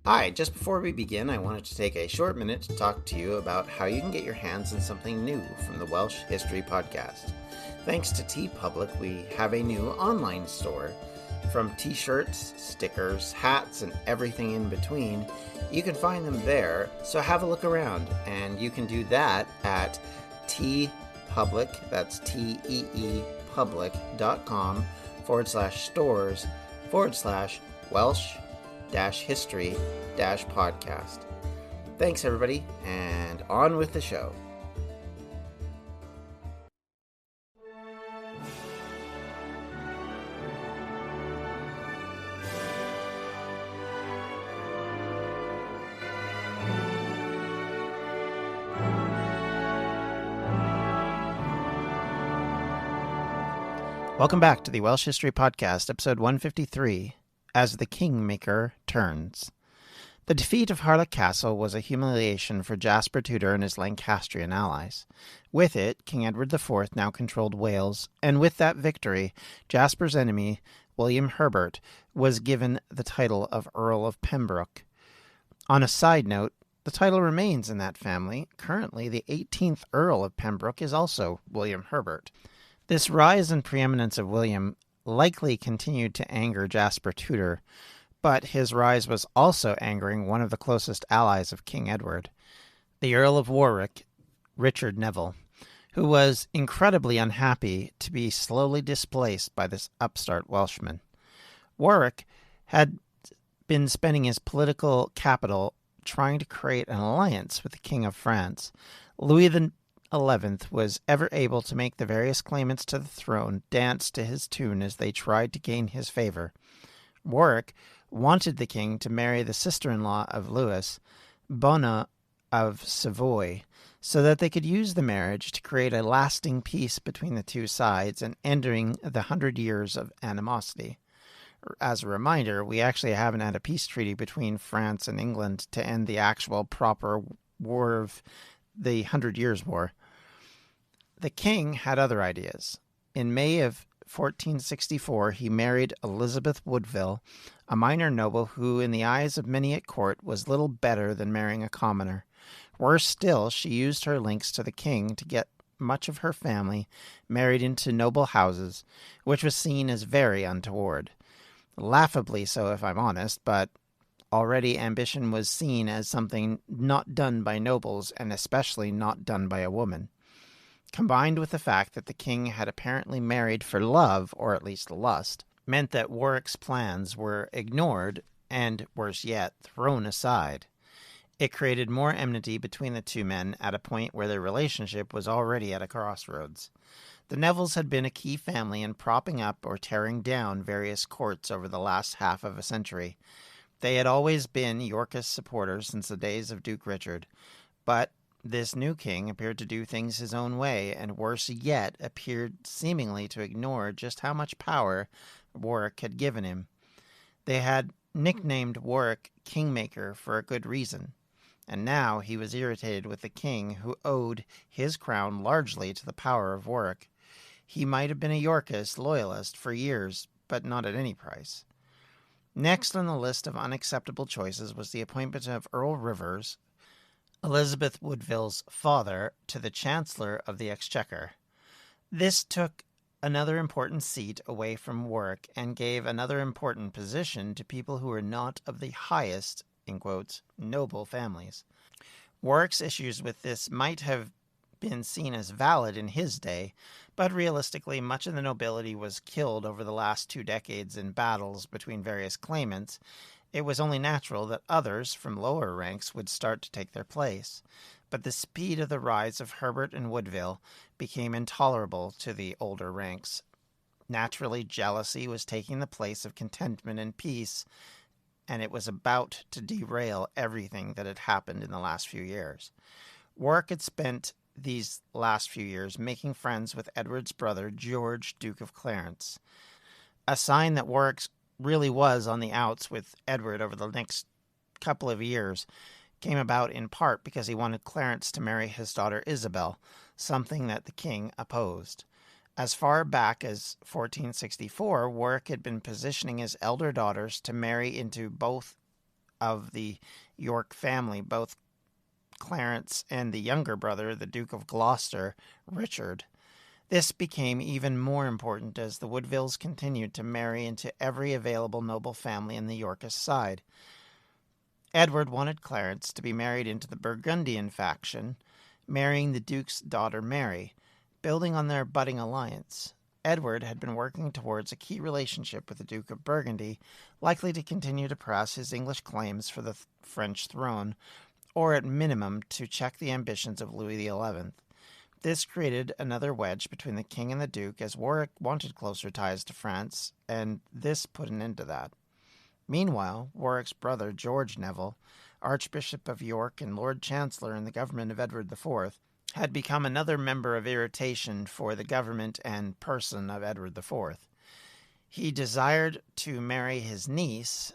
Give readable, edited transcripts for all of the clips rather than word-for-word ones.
Hi, just before we begin, I wanted to take a short minute to talk to you about how you can get your hands on something new from the Welsh History Podcast. Thanks to TeePublic, we have a new online store. From t-shirts, stickers, hats, and everything in between, you can find them there, so have a look around, and you can do that at TeePublic, that's T-E-E public.com/stores/Welsh-history-podcast. Thanks, everybody, and on with the show. Welcome back to the Welsh History Podcast, episode 153, As the Kingmaker Turns. The defeat of Harlech Castle was a humiliation for Jasper Tudor and his Lancastrian allies. With it, King Edward IV now controlled Wales, and with that victory, Jasper's enemy, William Herbert, was given the title of Earl of Pembroke. On a side note, the title remains in that family. Currently, the 18th Earl of Pembroke is also William Herbert. This rise in preeminence of William likely continued to anger Jasper Tudor, but his rise was also angering one of the closest allies of King Edward, the Earl of Warwick, Richard Neville, who was incredibly unhappy to be slowly displaced by this upstart Welshman. Warwick had been spending his political capital trying to create an alliance with the King of France. Louis XI was ever able to make the various claimants to the throne dance to his tune as they tried to gain his favor. Warwick wanted the king to marry the sister-in-law of Louis, Bona of Savoy, so that they could use the marriage to create a lasting peace between the two sides and ending the 100 years of animosity. As a reminder, we actually haven't had a peace treaty between France and England to end the actual proper war of the 100 Years' War. The king had other ideas. In May of 1464, he married Elizabeth Woodville, a minor noble who, in the eyes of many at court, was little better than marrying a commoner. Worse still, she used her links to the king to get much of her family married into noble houses, which was seen as very untoward. Laughably so, if I'm honest, but already ambition was seen as something not done by nobles, and especially not done by a woman. Combined with the fact that the king had apparently married for love, or at least lust, meant that Warwick's plans were ignored and, worse yet, thrown aside. It created more enmity between the two men at a point where their relationship was already at a crossroads. The Nevilles had been a key family in propping up or tearing down various courts over the last half of a century. They had always been Yorkist supporters since the days of Duke Richard, but this new king appeared to do things his own way, and worse yet, appeared seemingly to ignore just how much power Warwick had given him. They had nicknamed Warwick Kingmaker for a good reason, and now he was irritated with the king, who owed his crown largely to the power of Warwick. He might have been a Yorkist loyalist for years, but not at any price. Next on the list of unacceptable choices was the appointment of Earl Rivers, Elizabeth Woodville's father, to the Chancellor of the Exchequer. This took another important seat away from Warwick and gave another important position to people who were not of the highest, in quotes, noble families. Warwick's issues with this might have been seen as valid in his day, but realistically much of the nobility was killed over the last 2 decades in battles between various claimants. It was only natural that others from lower ranks would start to take their place. But the speed of the rise of Herbert and Woodville became intolerable to the older ranks. Naturally, jealousy was taking the place of contentment and peace, and it was about to derail everything that had happened in the last few years. Warwick had spent these last few years making friends with Edward's brother, George, Duke of Clarence, a sign that Warwick really was on the outs with Edward over the next couple of years came about in part because he wanted Clarence to marry his daughter Isabel, something that the king opposed. As far back as 1464, Warwick had been positioning his elder daughters to marry into both of the York family, both Clarence and the younger brother, the Duke of Gloucester, Richard. This became even more important as the Woodvilles continued to marry into every available noble family in the Yorkist side. Edward wanted Clarence to be married into the Burgundian faction, marrying the Duke's daughter Mary, building on their budding alliance. Edward had been working towards a key relationship with the Duke of Burgundy, likely to continue to press his English claims for the French throne, or at minimum to check the ambitions of Louis XI. This created another wedge between the king and the duke, as Warwick wanted closer ties to France, and this put an end to that. Meanwhile, Warwick's brother, George Neville, Archbishop of York and Lord Chancellor in the government of Edward IV, had become another member of irritation for the government and person of Edward IV. He desired to marry his niece,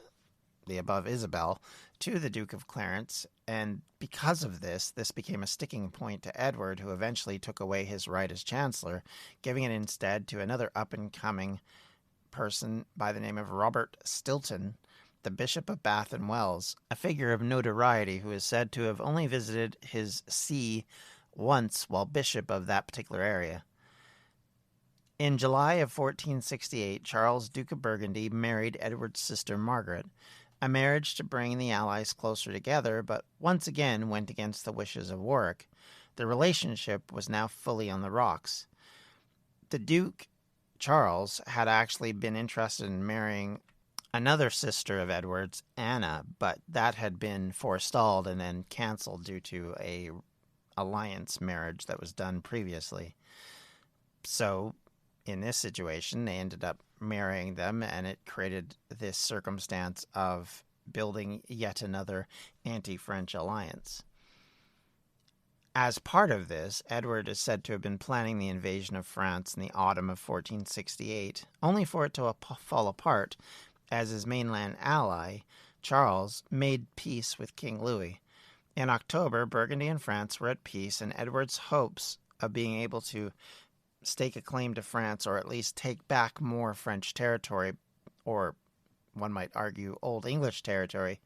the above Isabel, to the Duke of Clarence, and because of this became a sticking point to Edward, who eventually took away his right as Chancellor, giving it instead to another up-and-coming person by the name of Robert Stilton, the Bishop of Bath and Wells, a figure of notoriety who is said to have only visited his see once while bishop of that particular area. In July of 1468, Charles, Duke of Burgundy, married Edward's sister Margaret, a marriage to bring the allies closer together, but once again went against the wishes of Warwick. The relationship was now fully on the rocks. The Duke, Charles, had actually been interested in marrying another sister of Edward's, Anna, but that had been forestalled and then canceled due to a alliance marriage that was done previously. So, in this situation, they ended up marrying them, and it created this circumstance of building yet another anti-French alliance. As part of this, Edward is said to have been planning the invasion of France in the autumn of 1468, only for it to fall apart, as his mainland ally, Charles, made peace with King Louis. In October, Burgundy and France were at peace, and Edward's hopes of being able to stake a claim to France, or at least take back more French territory, or one might argue Old English territory,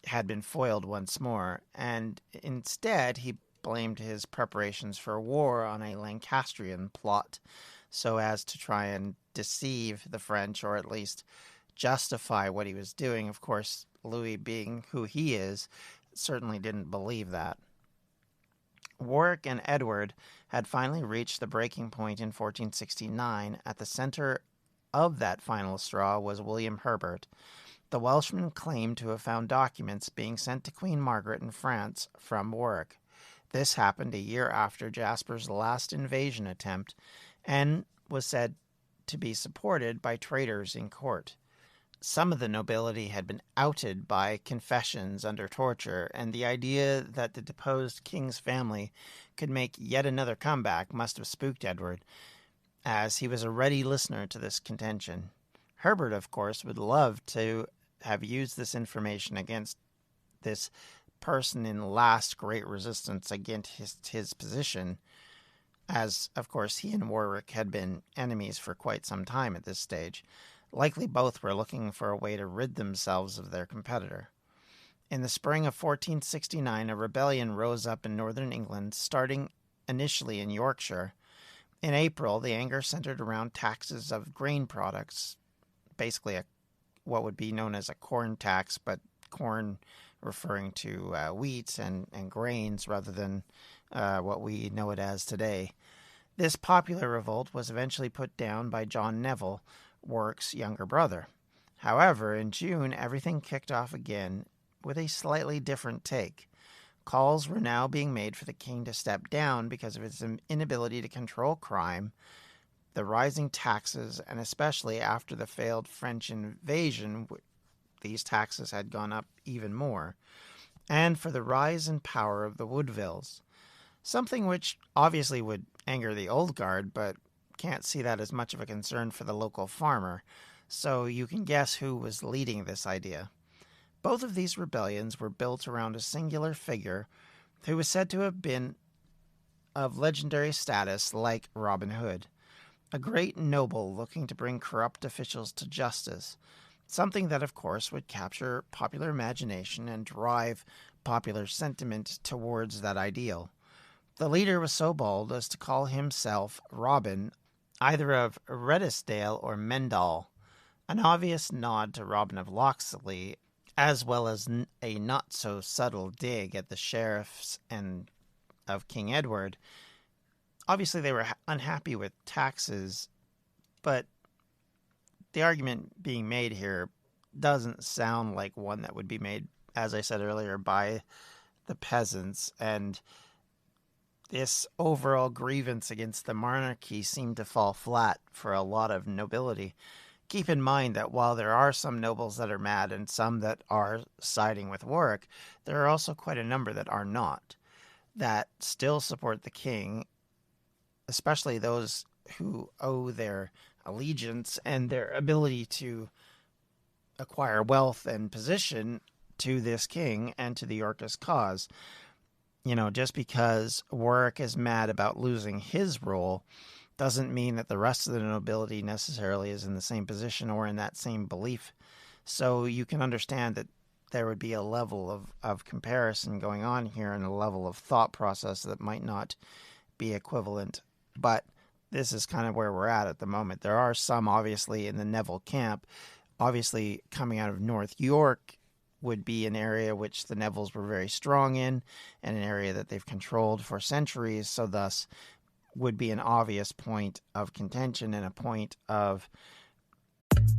had been foiled once more, and instead he blamed his preparations for war on a Lancastrian plot, so as to try and deceive the French, or at least justify what he was doing. Of course, Louis, being who he is, certainly didn't believe that. Warwick and Edward had finally reached the breaking point in 1469. At the center of that final straw was William Herbert. The Welshman claimed to have found documents being sent to Queen Margaret in France from Warwick. This happened a year after Jasper's last invasion attempt, and was said to be supported by traitors in court. Some of the nobility had been outed by confessions under torture, and the idea that the deposed king's family could make yet another comeback must have spooked Edward, as he was a ready listener to this contention. Herbert, of course, would love to have used this information against this person in last great resistance against his position, as, of course, he and Warwick had been enemies for quite some time at this stage. Likely both were looking for a way to rid themselves of their competitor. In the spring of 1469, a rebellion rose up in northern England, starting initially in Yorkshire. In April, the anger centered around taxes of grain products, basically what would be known as a corn tax, but corn referring to wheat and grains rather than what we know it as today. This popular revolt was eventually put down by John Neville, Warwick's younger brother. However, in June, everything kicked off again with a slightly different take. Calls were now being made for the king to step down because of his inability to control crime, the rising taxes, and especially after the failed French invasion, these taxes had gone up even more, and for the rise in power of the Woodvilles. Something which obviously would anger the old guard, but can't see that as much of a concern for the local farmer, so you can guess who was leading this idea. Both of these rebellions were built around a singular figure who was said to have been of legendary status like Robin Hood, a great noble looking to bring corrupt officials to justice. something that, of course, would capture popular imagination and drive popular sentiment towards that ideal. The leader was so bold as to call himself Robin, either of Redesdale or Mendal, an obvious nod to Robin of Locksley, as well as a not-so-subtle dig at the sheriffs and of King Edward. Obviously, they were unhappy with taxes, but the argument being made here doesn't sound like one that would be made, as I said earlier, by the peasants, and this overall grievance against the monarchy seemed to fall flat for a lot of nobility. Keep in mind that while there are some nobles that are mad and some that are siding with Warwick, there are also quite a number that are not, that still support the king, especially those who owe their allegiance and their ability to acquire wealth and position to this king and to the Yorkist cause. Just because Warwick is mad about losing his role doesn't mean that the rest of the nobility necessarily is in the same position or in that same belief. So you can understand that there would be a level of comparison going on here and a level of thought process that might not be equivalent. But this is kind of where we're at the moment. There are some, obviously, in the Neville camp. Obviously, coming out of North York would be an area which the Nevilles were very strong in, and an area that they've controlled for centuries, so thus would be an obvious point of contention and a point of...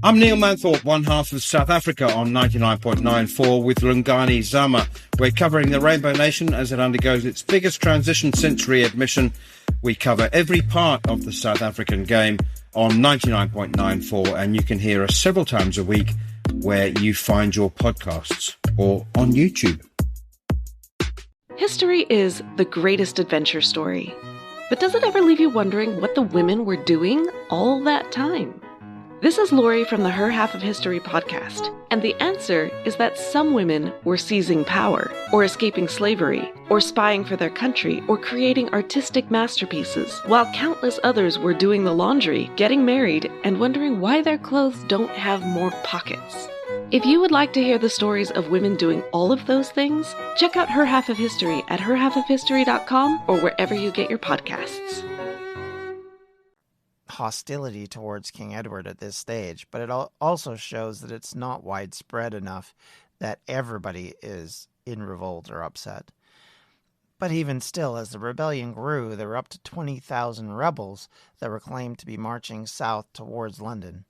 I'm Neil Manthorpe, one half of South Africa on 99.94 with Lungani Zama. We're covering the Rainbow Nation as it undergoes its biggest transition since readmission. We cover every part of the South African game on 99.94, and you can hear us several times a week where you find your podcasts or on YouTube. History is the greatest adventure story. But does it ever leave you wondering what the women were doing all that time? This is Lori from the Her Half of History podcast, and the answer is that some women were seizing power, or escaping slavery, or spying for their country, or creating artistic masterpieces, while countless others were doing the laundry, getting married, and wondering why their clothes don't have more pockets. If you would like to hear the stories of women doing all of those things, check out Her Half of History at herhalfofhistory.com or wherever you get your podcasts. Hostility towards King Edward at this stage, but it also shows that it's not widespread enough that everybody is in revolt or upset. But even still, as the rebellion grew, there were up to 20,000 rebels that were claimed to be marching south towards London.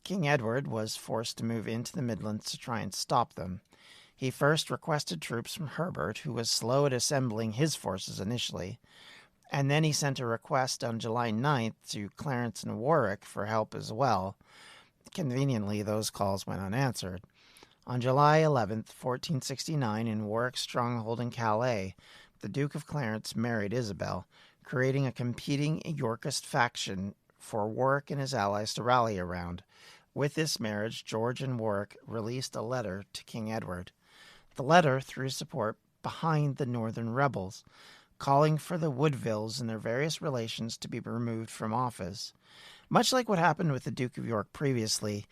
King Edward was forced to move into the Midlands to try and stop them. He first requested troops from Herbert, who was slow at assembling his forces initially, and then he sent a request on July 9th to Clarence and Warwick for help as well. Conveniently, those calls went unanswered. On July 11th, 1469, in Warwick's stronghold in Calais, the Duke of Clarence married Isabel, creating a competing Yorkist faction for Warwick and his allies to rally around. With this marriage, George and Warwick released a letter to King Edward. The letter threw support behind the northern rebels, calling for the Woodvilles and their various relations to be removed from office. Much like what happened with the Duke of York previously,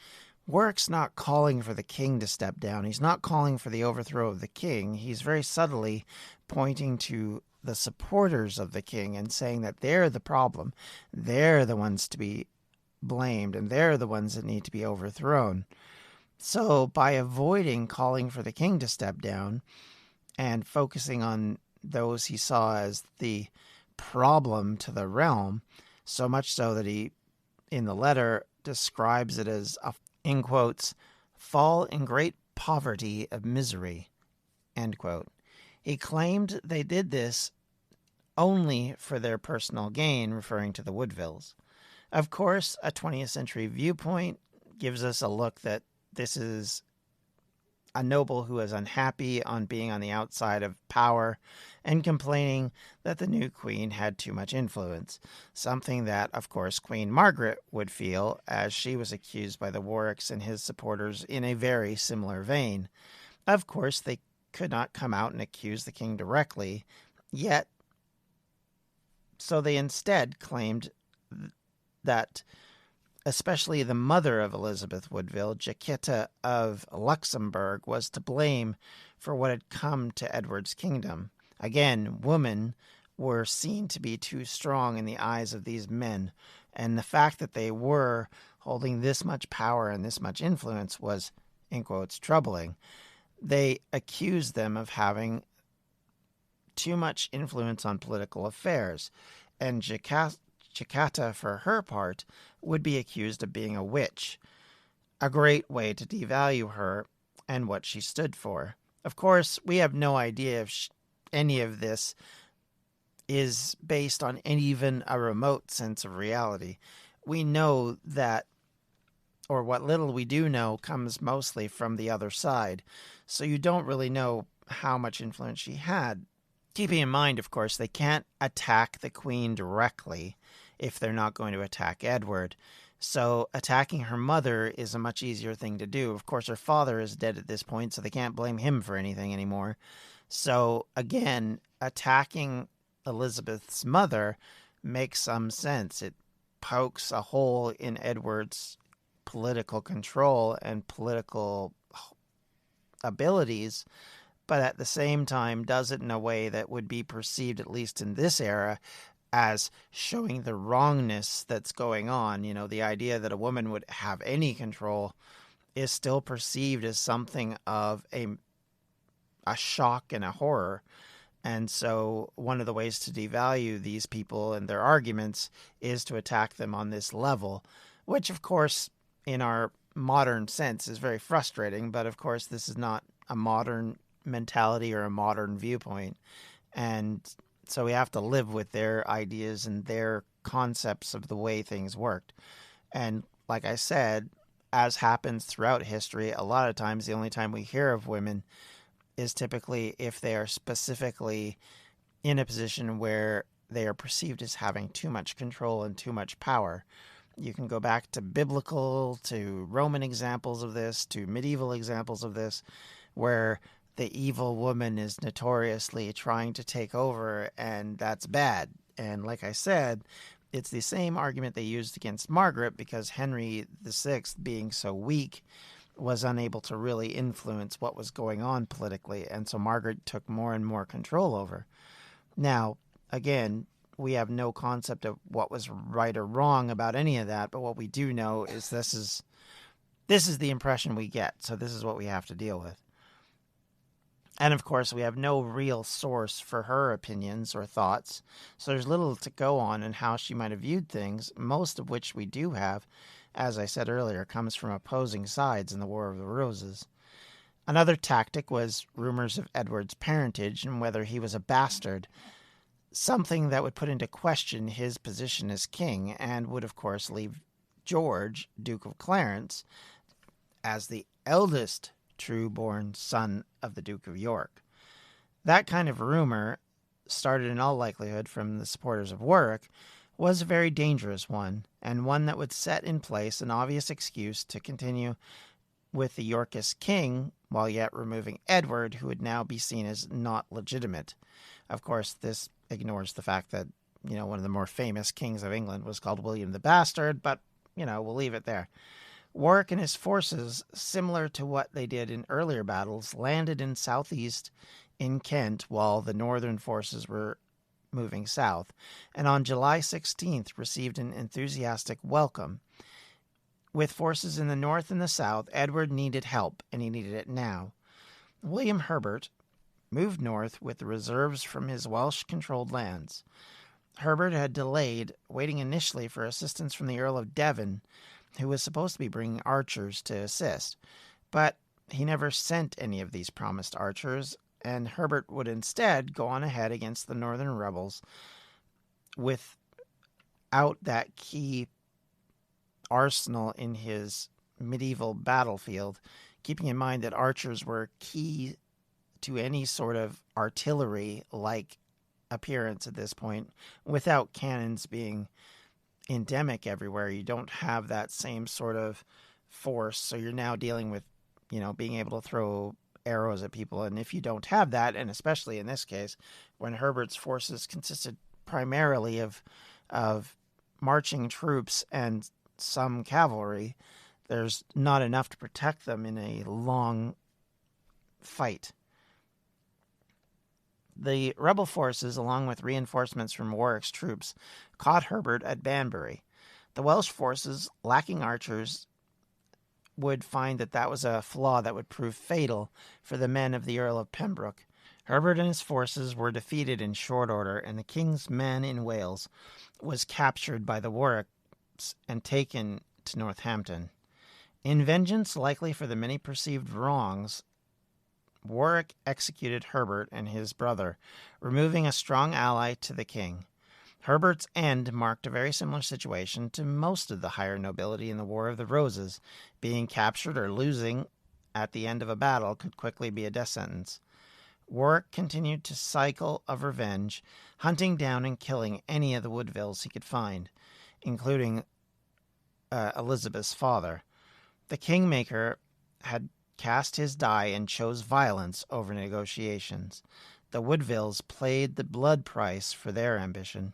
Warwick's not calling for the king to step down. He's not calling for the overthrow of the king. He's very subtly pointing to the supporters of the king and saying that they're the problem. They're the ones to be blamed, and they're the ones that need to be overthrown. So by avoiding calling for the king to step down and focusing on those he saw as the problem to the realm, so much so that he, in the letter, describes it as a, in quotes, fall in great poverty of misery, end quote. He claimed they did this only for their personal gain, referring to the Woodvilles. Of course, a 20th century viewpoint gives us a look that this is a noble who is unhappy on being on the outside of power and complaining that the new queen had too much influence, something that, of course, Queen Margaret would feel, as she was accused by the Warwicks and his supporters in a very similar vein. Of course, they could not come out and accuse the king directly, yet, so they instead claimed that especially the mother of Elizabeth Woodville, Jacquetta of Luxembourg, was to blame for what had come to Edward's kingdom. Again, women were seen to be too strong in the eyes of these men, and the fact that they were holding this much power and this much influence was, in quotes, troubling. They accused them of having too much influence on political affairs, and Jacquetta, for her part, would be accused of being a witch, a great way to devalue her and what she stood for. Of course, we have no idea if any of this is based on even a remote sense of reality. We know that, or what little we do know, comes mostly from the other side, so you don't really know how much influence she had. Keeping in mind, of course, they can't attack the Queen directly if they're not going to attack Edward. So attacking her mother is a much easier thing to do. Of course, her father is dead at this point, so they can't blame him for anything anymore. So again, attacking Elizabeth's mother makes some sense. It pokes a hole in Edward's political control and political abilities, but at the same time does it in a way that would be perceived, at least in this era, as showing the wrongness that's going on. You know, the idea that a woman would have any control is still perceived as something of a shock and a horror. And so one of the ways to devalue these people and their arguments is to attack them on this level, which, of course, in our modern sense is very frustrating. But, of course, this is not a modern mentality or a modern viewpoint. And so we have to live with their ideas and their concepts of the way things worked. And like I said, as happens throughout history, a lot of times the only time we hear of women is typically if they are specifically in a position where they are perceived as having too much control and too much power. You can go back to biblical, to Roman examples of this, to medieval examples of this, where the evil woman is notoriously trying to take over, and that's bad. And like I said, it's the same argument they used against Margaret, because Henry VI, being so weak, was unable to really influence what was going on politically, and so Margaret took more and more control over. Now, again, we have no concept of what was right or wrong about any of that, but what we do know is this is the impression we get, so this is what we have to deal with. And of course, we have no real source for her opinions or thoughts, so there's little to go on in how she might have viewed things, most of which we do have, as I said earlier, comes from opposing sides in the War of the Roses. Another tactic was rumors of Edward's parentage and whether he was a bastard, something that would put into question his position as king and would, of course, leave George, Duke of Clarence, as the eldest true-born son of the Duke of York. That kind of rumor, started in all likelihood from the supporters of Warwick, was a very dangerous one, and one that would set in place an obvious excuse to continue with the Yorkist king, while yet removing Edward, who would now be seen as not legitimate. Of course, this ignores the fact that, one of the more famous kings of England was called William the Bastard, but, we'll leave it there. Warwick and his forces, similar to what they did in earlier battles, landed in southeast in Kent while the northern forces were moving south, and on July 16th received an enthusiastic welcome. With forces in the north and the south, Edward needed help, and he needed it now. William Herbert moved north with the reserves from his Welsh-controlled lands. Herbert had delayed, waiting initially for assistance from the Earl of Devon, who was supposed to be bringing archers to assist, but he never sent any of these promised archers, and Herbert would instead go on ahead against the northern rebels without that key arsenal in his medieval battlefield, keeping in mind that archers were key to any sort of artillery-like appearance at this point. Without cannons being endemic everywhere, you don't have that same sort of force, so you're now dealing with, being able to throw arrows at people, and if you don't have that, and especially in this case, when Herbert's forces consisted primarily of marching troops and some cavalry, there's not enough to protect them in a long fight. The rebel forces, along with reinforcements from Warwick's troops, caught Herbert at Banbury. The Welsh forces, lacking archers, would find that was a flaw that would prove fatal for the men of the Earl of Pembroke. Herbert and his forces were defeated in short order, and the king's man in Wales was captured by the Warwicks and taken to Northampton. In vengeance likely for the many perceived wrongs, Warwick executed Herbert and his brother, removing a strong ally to the king. Herbert's end marked a very similar situation to most of the higher nobility in the War of the Roses. Being captured or losing at the end of a battle could quickly be a death sentence. Warwick continued to cycle of revenge, hunting down and killing any of the Woodvilles he could find, including Elizabeth's father. The Kingmaker had cast his die and chose violence over negotiations. The Woodvilles paid the blood price for their ambition.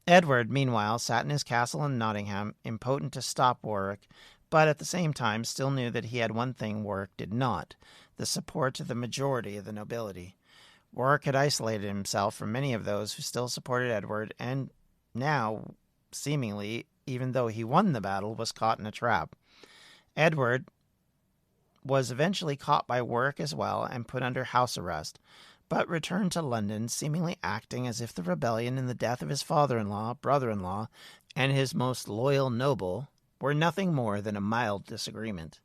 Edward, meanwhile, sat in his castle in Nottingham, impotent to stop Warwick, but at the same time still knew that he had one thing Warwick did not: the support of the majority of the nobility. Warwick had isolated himself from many of those who still supported Edward, and now, seemingly, even though he won the battle, was caught in a trap. Edward was eventually caught by Warwick as well and put under house arrest, but returned to London, seemingly acting as if the rebellion and the death of his father-in-law, brother-in-law, and his most loyal noble were nothing more than a mild disagreement.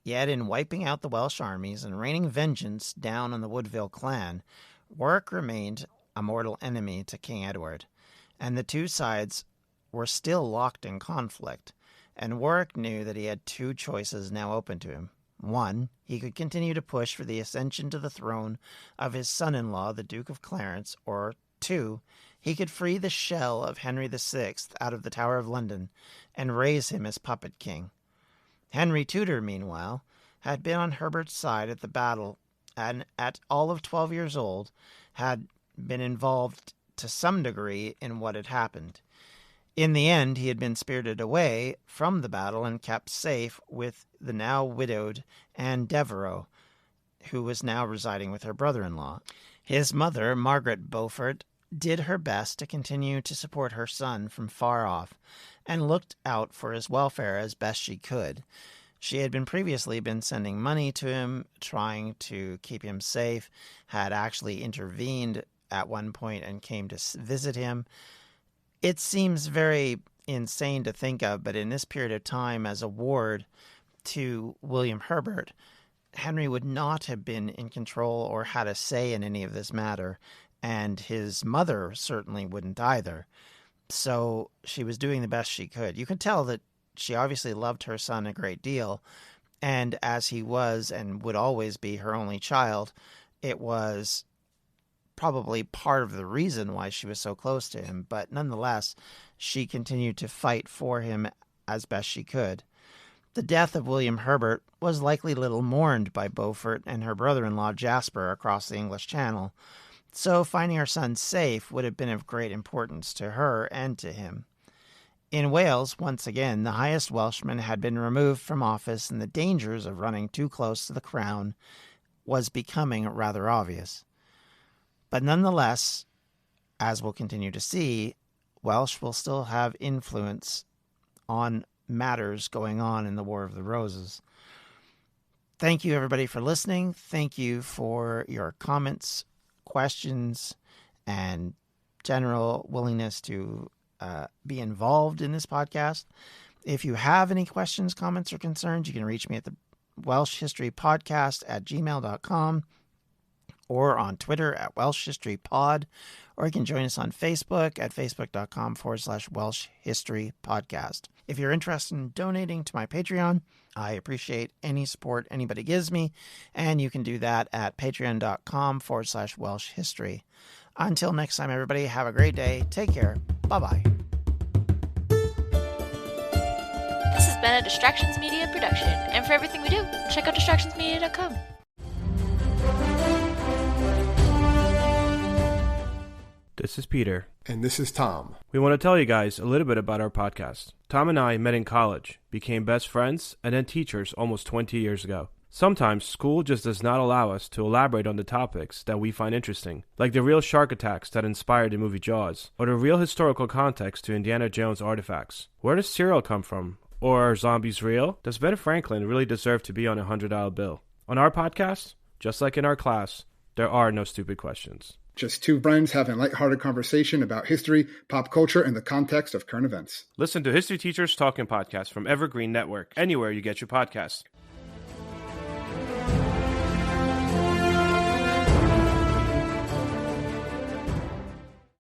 Yet in wiping out the Welsh armies and raining vengeance down on the Woodville clan, Warwick remained a mortal enemy to King Edward, and the two sides were still locked in conflict, and Warwick knew that he had two choices now open to him. One, he could continue to push for the ascension to the throne of his son-in-law, the Duke of Clarence, or two, he could free the shell of Henry VI out of the Tower of London and raise him as puppet king. Henry Tudor, meanwhile, had been on Herbert's side at the battle, and at all of 12 years old, had been involved to some degree in what had happened. In the end, he had been spirited away from the battle and kept safe with the now widowed Anne Devereux, who was now residing with her brother-in-law. His mother, Margaret Beaufort, did her best to continue to support her son from far off, and looked out for his welfare as best she could. She had previously been sending money to him, trying to keep him safe, had actually intervened at one point and came to visit him. It seems very insane to think of, but in this period of time, as a ward to William Herbert, Henry would not have been in control or had a say in any of this matter, and his mother certainly wouldn't either. So she was doing the best she could. You can tell that she obviously loved her son a great deal, and as he was and would always be her only child, it was probably part of the reason why she was so close to him, but nonetheless, she continued to fight for him as best she could. The death of William Herbert was likely little mourned by Beaufort and her brother-in-law Jasper across the English Channel, so finding her son safe would have been of great importance to her and to him. In Wales, once again, the highest Welshman had been removed from office, and the dangers of running too close to the crown was becoming rather obvious. But nonetheless, as we'll continue to see, Welsh will still have influence on matters going on in the War of the Roses. Thank you, everybody, for listening. Thank you for your comments, questions, and general willingness to be involved in this podcast. If you have any questions, comments, or concerns, you can reach me at the Welsh History Podcast at gmail.com. or on Twitter at Welsh History Pod, or you can join us on Facebook at facebook.com/Welsh History Podcast. If you're interested in donating to my Patreon, I appreciate any support anybody gives me, and you can do that at patreon.com/Welsh History. Until next time, everybody, have a great day. Take care. Bye-bye. This has been a Distractions Media production, and for everything we do, check out distractionsmedia.com. This is Peter. And this is Tom. We want to tell you guys a little bit about our podcast. Tom and I met in college, became best friends, and then teachers almost 20 years ago. Sometimes school just does not allow us to elaborate on the topics that we find interesting, like the real shark attacks that inspired the movie Jaws, or the real historical context to Indiana Jones artifacts. Where does cereal come from? Or are zombies real? Does Ben Franklin really deserve to be on a $100 bill? On our podcast, just like in our class, there are no stupid questions. Just two friends having a lighthearted conversation about history, pop culture, and the context of current events. Listen to History Teachers Talking Podcast from Evergreen Network, anywhere you get your podcasts.